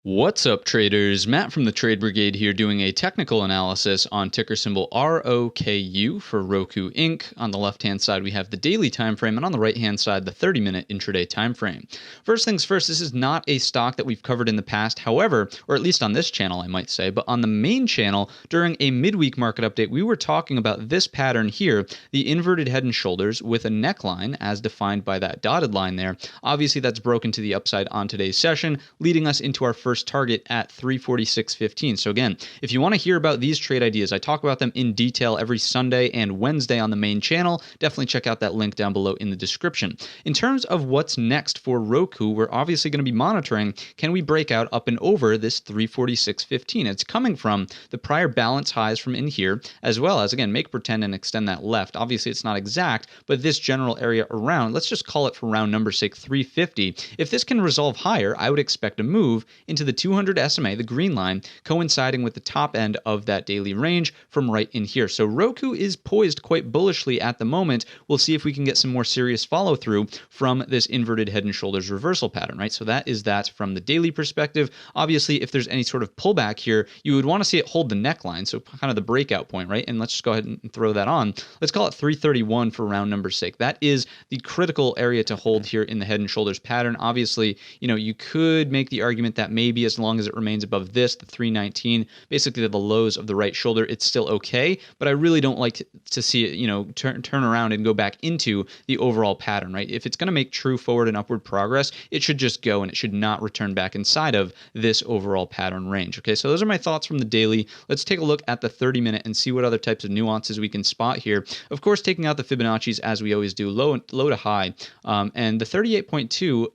What's up, traders? Matt from the Trade Brigade here doing a technical analysis on ticker symbol ROKU for Roku Inc. On the left-hand side, we have the daily time frame, and on the right-hand side, the 30-minute intraday time frame. First things first, this is not a stock that we've covered in the past. However, or at least on this channel, I might say, but on the main channel, during a midweek market update, we were talking about this pattern here, the inverted head and shoulders with a neckline as defined by that dotted line there. Obviously, that's broken to the upside on today's session, leading us into our first target at 346.15. So again, if you want to hear about these trade ideas, I talk about them in detail every Sunday and Wednesday on the main channel. Definitely check out that link down below in the description. In terms of what's next for Roku, we're obviously going to be monitoring, can we break out up and over this 346.15? It's coming from the prior balance highs from in here, as well as, again, make pretend and extend that left. Obviously, it's not exact, but this general area around, let's just call it for round number's sake 350. If this can resolve higher, I would expect a move into the 200 SMA, the green line, coinciding with the top end of that daily range from right in here. So Roku is poised quite bullishly at the moment. We'll see if we can get some more serious follow through from this inverted head and shoulders reversal pattern, right? So that is that from the daily perspective. Obviously, if there's any sort of pullback here, you would want to see it hold the neckline, so kind of the breakout point, right? And let's just go ahead and throw that on. Let's call it 331 for round number's sake. That is the critical area to hold here in the head and shoulders pattern. Obviously, you could make the argument that maybe as long as it remains above this, the 319, basically the lows of the right shoulder, it's still okay, but I really don't like to see it, turn around and go back into the overall pattern, right? If it's going to make true forward and upward progress, it should just go and it should not return back inside of this overall pattern range. Okay, so those are my thoughts from the daily. Let's take a look at the 30-minute and see what other types of nuances we can spot here. Of course, taking out the Fibonacci's as we always do, low to high, and the 38.2,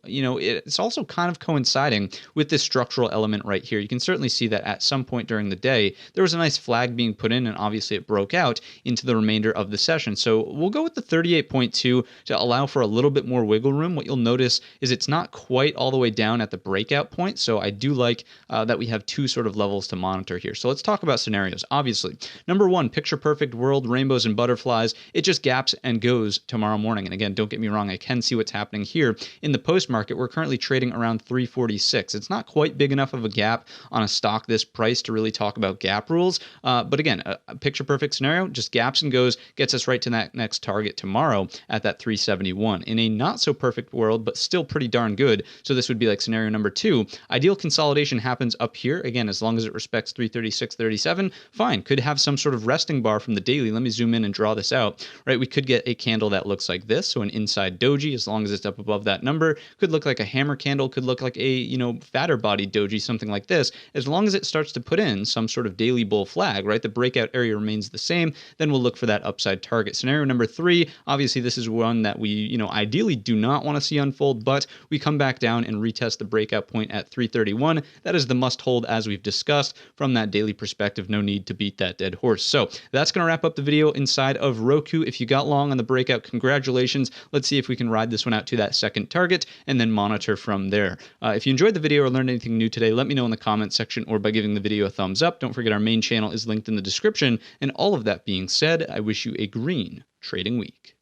it's also kind of coinciding with this structural element right here. You can certainly see that at some point during the day, there was a nice flag being put in, and obviously it broke out into the remainder of the session. So we'll go with the 38.2 to allow for a little bit more wiggle room. What you'll notice is it's not quite all the way down at the breakout point, so I do like that we have two sort of levels to monitor here. So let's talk about scenarios. Obviously, number one, picture perfect world, rainbows and butterflies. It just gaps and goes tomorrow morning. And again, don't get me wrong, I can see what's happening here in the post market. We're currently trading around 346. It's not quite big enough of a gap on a stock this price to really talk about gap rules. But again, a picture perfect scenario, just gaps and goes, gets us right to that next target tomorrow at that 371. In a not so perfect world, but still pretty darn good. So this would be like scenario number two. Ideal consolidation happens up here. Again, as long as it respects 336.37, fine. Could have some sort of resting bar from the daily. Let me zoom in and draw this out, right? We could get a candle that looks like this. So an inside doji, as long as it's up above that number, could look like a hammer candle, could look like a, fatter body doji, something like this. As long as it starts to put in some sort of daily bull flag, right? The breakout area remains the same, then we'll look for that upside target. Scenario number three, obviously this is one that we, ideally do not want to see unfold, but we come back down and retest the breakout point at 331. That is the must hold as we've discussed from that daily perspective. No need to beat that dead horse. So that's going to wrap up the video inside of Roku. If you got long on the breakout, congratulations. Let's see if we can ride this one out to that second target and then monitor from there. If you enjoyed the video or learned anything new today, let me know in the comments section or by giving the video a thumbs up. Don't forget our main channel is linked in the description. And all of that being said, I wish you a green trading week.